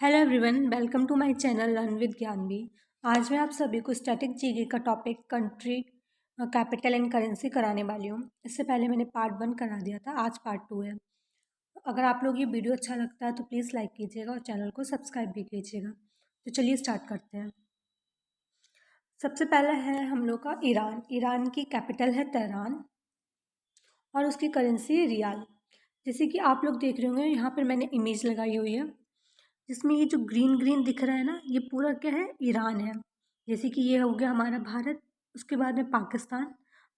Hello everyone, welcome to my channel learn with Gyanvi. आज मैं आप सभी को स्टैटिक जीके का topic country, capital and currency कराने वाली हूँ। इससे पहले मैंने पार्ट 1 करा दिया था, आज पार्ट 2 है। अगर आप लोग ये वीडियो अच्छा लगता है तो प्लीज़ लाइक कीजिएगा और चैनल को सब्सक्राइब भी कीजिएगा। तो चलिए स्टार्ट करते हैं। सबसे पहला है हम लोग का ईरान। ईरान की कैपिटल है तेहरान और उसकी करेंसी रियाल। जैसे कि आप लोग देख रहे होंगे, यहाँ पर मैंने इमेज लगाई हुई है जिसमें ये जो ग्रीन ग्रीन दिख रहा है ना, ये पूरा क्या है, ईरान है। जैसे कि ये हो गया हमारा भारत, उसके बाद में पाकिस्तान,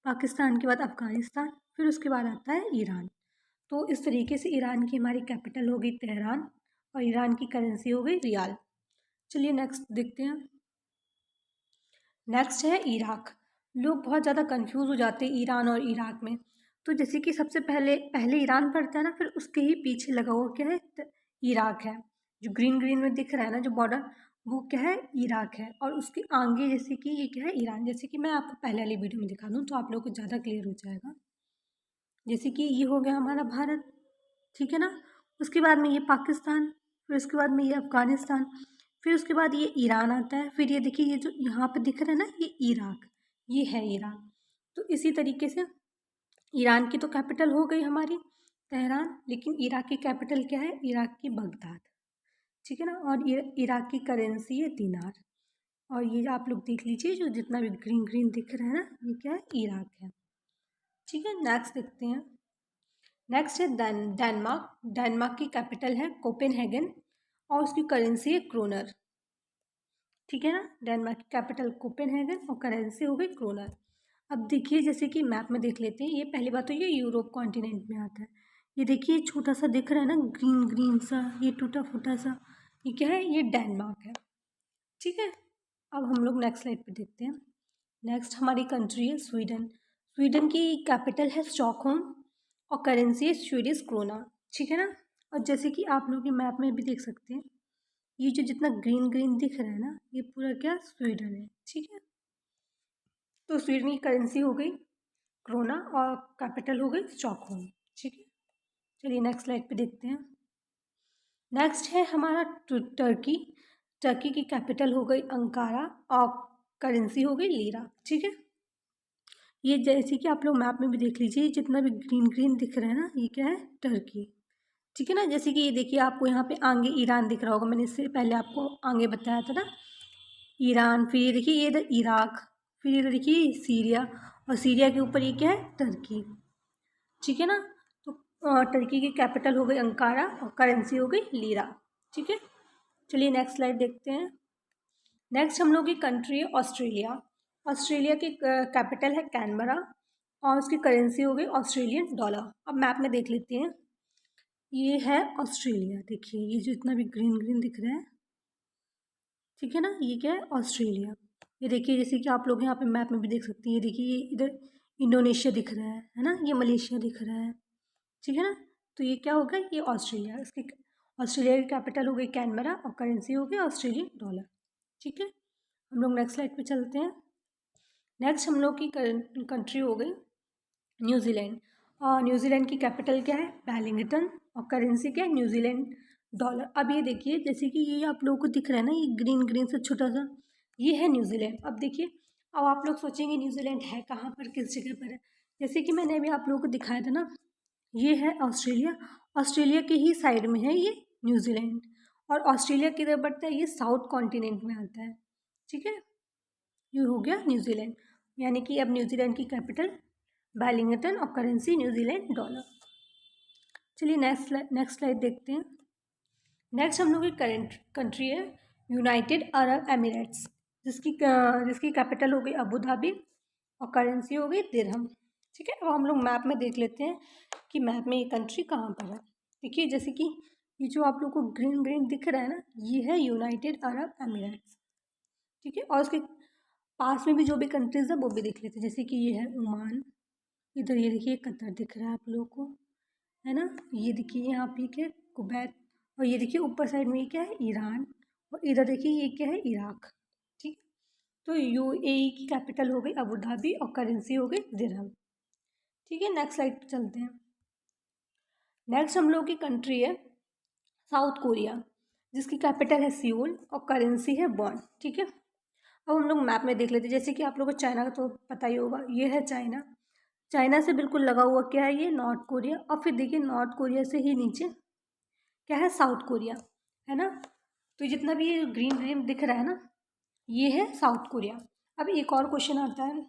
पाकिस्तान के बाद अफगानिस्तान, फिर उसके बाद आता है ईरान। तो इस तरीके से ईरान की हमारी कैपिटल हो गई तेहरान और ईरान की करेंसी हो गई रियाल। चलिए नेक्स्ट देखते हैं। नेक्स्ट है इराक। लोग बहुत ज़्यादा कंफ्यूज हो जाते हैं ईरान और इराक में। तो जैसे कि सबसे पहले पहले ईरान पड़ता है ना, फिर उसके ही पीछे लगा हुआ क्या है, इराक है। जो ग्रीन ग्रीन में दिख रहा है ना, जो बॉर्डर, वो क्या है, इराक है। और उसके आगे जैसे कि ये क्या है, ईरान। जैसे कि मैं आपको पहले वाली वीडियो में दिखा दूँ तो आप लोगों को ज़्यादा क्लियर हो जाएगा। जैसे कि ये हो गया हमारा भारत, ठीक है ना। उसके बाद में ये पाकिस्तान, फिर उसके बाद में ये अफगानिस्तान, फिर उसके बाद ये ईरान आता है। फिर ये देखिए, ये जो यहाँ पे दिख रहा है ना, ये इराक, ये है ईरान। तो इसी तरीके से ईरान की तो कैपिटल हो गई हमारी तेहरान, लेकिन इराक की कैपिटल क्या है, इराक की बगदाद, ठीक है ना। और ये इराक की करेंसी है दिनार। और ये आप लोग देख लीजिए, जो जितना भी ग्रीन ग्रीन दिख रहा है ना, ये क्या है, इराक है, ठीक है। नेक्स्ट देखते हैं। नेक्स्ट है डेनमार्क। डेनमार्क की कैपिटल है कोपेनहेगन और उसकी करेंसी है क्रोनर, ठीक है ना। डेनमार्क की कैपिटल कोपेनहेगन और करेंसी हो गई क्रोनर। अब देखिए, जैसे कि मैप में देख लेते हैं। ये पहली बात तो ये यूरोप कॉन्टिनेंट में आता है। ये देखिए छोटा सा दिख रहा है ना, ग्रीन ग्रीन सा, ये टूटा फूटा सा, ये क्या है, ये डेनमार्क है, ठीक है। अब हम लोग नेक्स्ट स्लाइड पे देखते हैं। नेक्स्ट हमारी कंट्री है स्वीडन। स्वीडन की कैपिटल है स्टॉकहोम और करेंसी है स्वीडिश क्रोना, ठीक है ना। और जैसे कि आप लोग मैप में भी देख सकते हैं, ये जो जितना ग्रीन ग्रीन दिख रहा है ना, ये पूरा क्या, स्वीडन है, ठीक है। तो स्वीडन की करेंसी हो गई क्रोना और कैपिटल हो गई स्टॉकहोम, ठीक है। चलिए नेक्स्ट स्लाइड पे देखते हैं। नेक्स्ट है हमारा टर्की। टर्की की कैपिटल हो गई अंकारा और करेंसी हो गई लीरा, ठीक है। ये जैसे कि आप लोग मैप में भी देख लीजिए, जितना भी ग्रीन ग्रीन दिख रहा है ना, ये क्या है, टर्की, ठीक है ना। जैसे कि ये देखिए, आपको यहाँ पे आगे ईरान दिख रहा होगा, मैंने इससे पहले आपको आगे बताया था ना, ईरान। फिर ये देखिए, ये इधर इराक, फिर इधर देखिए सीरिया, और सीरिया के ऊपर ये क्या है, टर्की, ठीक है ना। तो टर्की की कैपिटल हो गई अंकारा और करेंसी हो गई लीरा, ठीक है। चलिए नेक्स्ट स्लाइड देखते हैं। नेक्स्ट हम लोग की कंट्री है ऑस्ट्रेलिया। ऑस्ट्रेलिया की कैपिटल है कैनबरा और उसकी करेंसी हो गई ऑस्ट्रेलियन डॉलर। अब मैप में देख लेते हैं। ये है ऑस्ट्रेलिया, देखिए ये जो इतना भी ग्रीन ग्रीन दिख रहा है, ठीक है ना, ये क्या है, ऑस्ट्रेलिया। ये देखिए, जैसे कि आप लोग यहाँ पे मैप में भी देख सकते हैं, ये देखिए, ये इधर इंडोनेशिया दिख रहा है ना, ये मलेशिया दिख रहा है, ठीक है ना। तो ये क्या होगा, ये ऑस्ट्रेलिया। इसकी ऑस्ट्रेलिया की कैपिटल हो गई कैनबरा और करेंसी हो गई ऑस्ट्रेलियन डॉलर, ठीक है। हम लोग नेक्स्ट स्लाइड पे चलते हैं। नेक्स्ट हम लोग की कंट्री हो गई न्यूजीलैंड। और न्यूजीलैंड की कैपिटल क्या है, वेलिंगटन, और करेंसी क्या है, न्यूजीलैंड डॉलर। अब ये देखिए, जैसे कि ये आप लोगों को दिख रहा है ना, ये ग्रीन ग्रीन से छोटा सा, ये है न्यूजीलैंड। अब देखिए, अब आप लोग सोचेंगे न्यूजीलैंड है कहाँ पर, किस जगह पर है। जैसे कि मैंने अभी आप लोगों को दिखाया था ना, ये है ऑस्ट्रेलिया। ऑस्ट्रेलिया के ही साइड में है ये न्यूजीलैंड। और ऑस्ट्रेलिया किधर पड़ता है, ये साउथ कॉन्टिनेंट में आता है, ठीक है। ये हो गया न्यूजीलैंड। यानी कि अब न्यूजीलैंड की कैपिटल वेलिंगटन और करेंसी न्यूजीलैंड डॉलर। चलिए नेक्स्ट स्लाइड देखते हैं। नेक्स्ट हम लोग की करंट कंट्री है यूनाइटेड अरब एमिरेट्स, जिसकी कैपिटल हो गई अबू धाबी और करेंसी हो गई दिरहम, ठीक है। अब हम लोग मैप में देख लेते हैं कि मैप में ये कंट्री कहाँ पर है। देखिए, जैसे कि ये जो आप लोग को ग्रीन ग्रीन दिख रहा है ना, ये है यूनाइटेड अरब एमिरेट्स, ठीक है। और उसके पास में भी जो भी कंट्रीज है वो भी देख लेते हैं। जैसे कि ये है ओमान, इधर ये देखिए कतर दिख रहा है आप लोगों को, है ना। ये देखिए यहाँ पे क्या है, कुवैत। और ये देखिए ऊपर साइड में ये क्या है, ईरान। और इधर देखिए ये क्या है, इराक, ठीक। तो यूएई की कैपिटल हो गई अबू धाबी और करेंसी हो गई दिरहम, ठीक है। नेक्स्ट स्लाइड पे चलते हैं। नेक्स्ट हम लोग की कंट्री है साउथ कोरिया। जिसकी कैपिटल है सियोल और करेंसी है वॉन। ठीक है, अब हम लोग मैप में देख लेते हैं। जैसे कि आप लोगों को चाइना का तो पता ही होगा, ये है चाइना। चाइना से बिल्कुल लगा हुआ क्या है, ये नॉर्थ कोरिया। और फिर देखिए नॉर्थ कोरिया से ही नीचे क्या है, साउथ कोरिया, है ना। तो जितना भी ये ग्रीन ग्रीन दिख रहा है ना, ये है साउथ कोरिया। अब एक और क्वेश्चन आता है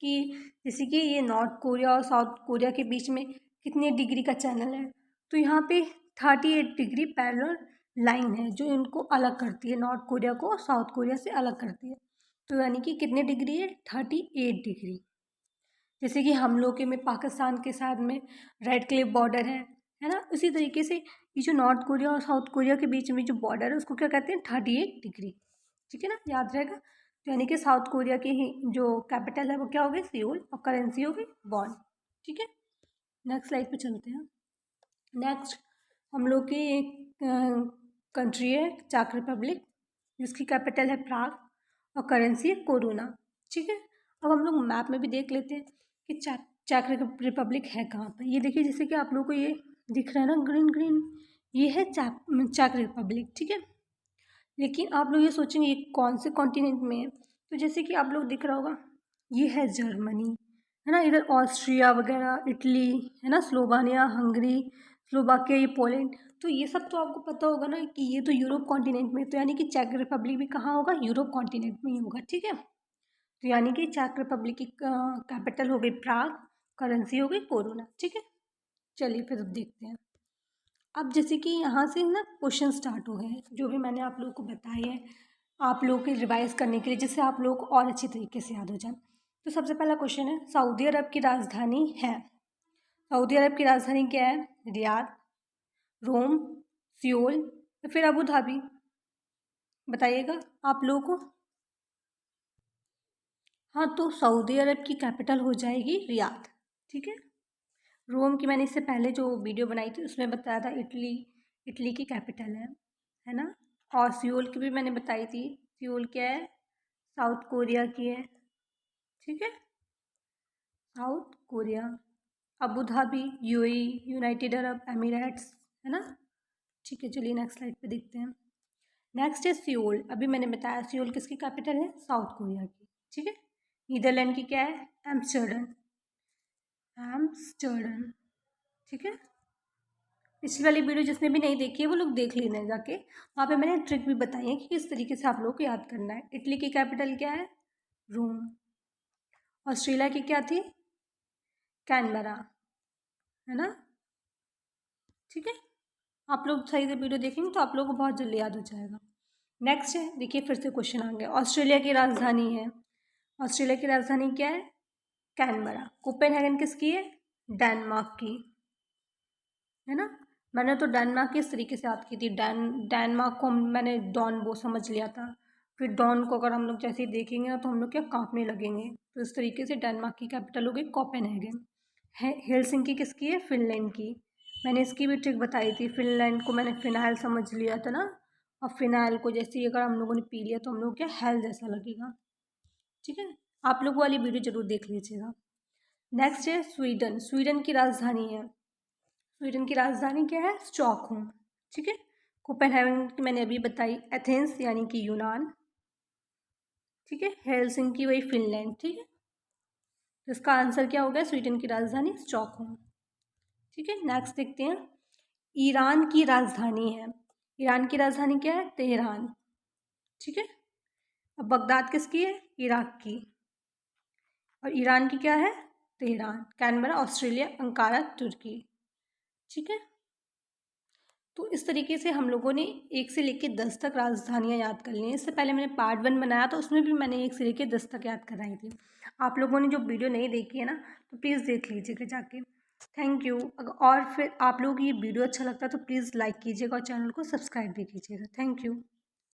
कि जैसे कि ये नॉर्थ कोरिया और साउथ कोरिया के बीच में कितने डिग्री का चैनल है, तो यहाँ पे 38 डिग्री पैरेलल लाइन है जो इनको अलग करती है, नॉर्थ कोरिया को साउथ कोरिया से अलग करती है। तो यानी कि कितने डिग्री है, 38 डिग्री। जैसे कि हम लोग के में पाकिस्तान के साथ में रेड क्लिफ बॉर्डर है ना, उसी तरीके से ये जो नॉर्थ कोरिया और साउथ कोरिया के बीच में जो बॉर्डर है उसको क्या कहते हैं, 38 डिग्री। ठीक है ना, याद रहेगा। तो यानी कि साउथ कोरिया की ही जो कैपिटल है वो क्या हो गई, सियोल, और करेंसी हो गई वॉन। ठीक है, नेक्स्ट स्लाइड पे चलते हैं। नेक्स्ट हम लोग की एक कंट्री है चेक रिपब्लिक, जिसकी कैपिटल है प्राग और करेंसी है कोरोना। ठीक है, अब हम लोग मैप में भी देख लेते हैं कि चेक रिपब्लिक है कहाँ पर। ये देखिए, जैसे कि आप लोग को ये दिख रहा है ना ग्रीन ग्रीन, ये है चेक रिपब्लिक। ठीक है, लेकिन आप लोग ये सोचेंगे ये कौन से कॉन्टिनेंट में है, तो जैसे कि आप लोग दिख रहा होगा, ये है जर्मनी, है ना। इधर ऑस्ट्रिया वगैरह, इटली, है ना, स्लोवानिया, हंगरी, स्लोवाकिया, ये पोलैंड। तो ये सब तो आपको पता होगा ना कि ये तो यूरोप कॉन्टिनेंट में, तो यानी कि चेक रिपब्लिक भी कहाँ होगा, यूरोप कॉन्टिनेंट में ही होगा। ठीक है, तो यानी कि चेक रिपब्लिक की कैपिटल हो गई प्राग, करेंसी हो गई कोरोना। ठीक है, चलिए फिर अब देखते हैं। अब जैसे कि यहाँ से ना क्वेश्चन स्टार्ट हो गए हैं, जो भी मैंने आप लोगों को बताया है आप लोगों के रिवाइज करने के लिए, जिससे आप लोग को और अच्छी तरीके से याद हो जाए। तो सबसे पहला क्वेश्चन है, सऊदी अरब की राजधानी है, सऊदी अरब की राजधानी क्या है, रियाद, रोम, सियोल या फिर अबू धाबी, बताइएगा आप लोगों को। हाँ, तो सऊदी अरब की कैपिटल हो जाएगी रियाद। ठीक है, रोम की मैंने इससे पहले जो वीडियो बनाई थी उसमें बताया था, इटली, इटली की कैपिटल है ना। और सियोल की भी मैंने बताई थी, सियोल क्या है, साउथ कोरिया की है। ठीक है, south Korea. Abu Dhabi UAE, United Arab Emirates, है ना। ठीक है, चलिए नेक्स्ट स्लाइड पे देखते हैं। नेक्स्ट है सियोल। अभी मैंने बताया सियोल किसकी कैपिटल है, साउथ कोरिया की। ठीक है, नीदरलैंड की क्या है, एम्स्टर्डम, एम्स्टर्डम। ठीक है, पिछली वाली वीडियो जिसने भी नहीं देखी है वो लोग देख लेना जाके, वहाँ पे मैंने ट्रिक भी बताई है कि किस तरीके से आप लोग को याद करना है। इटली की कैपिटल क्या है, रोम। ऑस्ट्रेलिया की क्या थी, कैनबरा, है ना। ठीक है, आप लोग सही से वीडियो देखेंगे तो आप लोगों को बहुत जल्दी याद हो जाएगा। नेक्स्ट है, देखिए फिर से क्वेश्चन आ गया, ऑस्ट्रेलिया की राजधानी है, ऑस्ट्रेलिया की राजधानी क्या है, कैनबरा। कोपेनहेगन किसकी है, डेनमार्क की, है ना। मैंने तो डेनमार्क की इस तरीके से याद की थी, डेनमार्क को मैंने डॉन वो समझ लिया था, फिर डॉन को अगर हम लोग जैसे ही देखेंगे ना तो हम लोग क्या कांपने लगेंगे, तो इस तरीके से डेनमार्क की कैपिटल हो गई कोपेनहेगन। हेलसिंकी किसकी है, फिनलैंड की। मैंने इसकी भी ट्रिक बताई थी, फिनलैंड को मैंने फिनाइल समझ लिया था ना, और फिनाइल को जैसे ही अगर हम लोगों ने पी लिया तो हम लोग क्या हेल जैसा लगेगा। ठीक है, आप लोग वाली वीडियो जरूर देख लीजिएगा। नेक्स्ट है स्वीडन, स्वीडन की राजधानी है, स्वीडन की राजधानी क्या है, स्टॉकहोम। ठीक है, कोपेनहेगन की मैंने अभी बताई, एथेंस यानी कि यूनान। ठीक है, हेलसिंकी वही फिनलैंड। ठीक है, तो इसका आंसर क्या हो गया, स्वीडन की राजधानी स्टॉकहोम। ठीक है, नेक्स्ट देखते हैं, ईरान की राजधानी है, ईरान की राजधानी क्या है, तेहरान। ठीक है, अब बगदाद किसकी है, इराक की, और ईरान की क्या है, तेहरान। कैनबरा ऑस्ट्रेलिया, अंकारा तुर्की। ठीक है, तो इस तरीके से हम लोगों ने 1 से लेकर 10 तक राजधानियाँ याद कर ली हैं। इससे पहले मैंने पार्ट 1 बनाया था, उसमें भी मैंने 1 से लेकर 10 तक याद कराई थी। आप लोगों ने जो वीडियो नहीं देखी है ना तो प्लीज़ देख लीजिएगा जाके। Thank you. और फिर आप लोगों को ये वीडियो अच्छा लगता है तो प्लीज़ लाइक कीजिएगा और चैनल को सब्सक्राइब भी कीजिएगा। Thank you.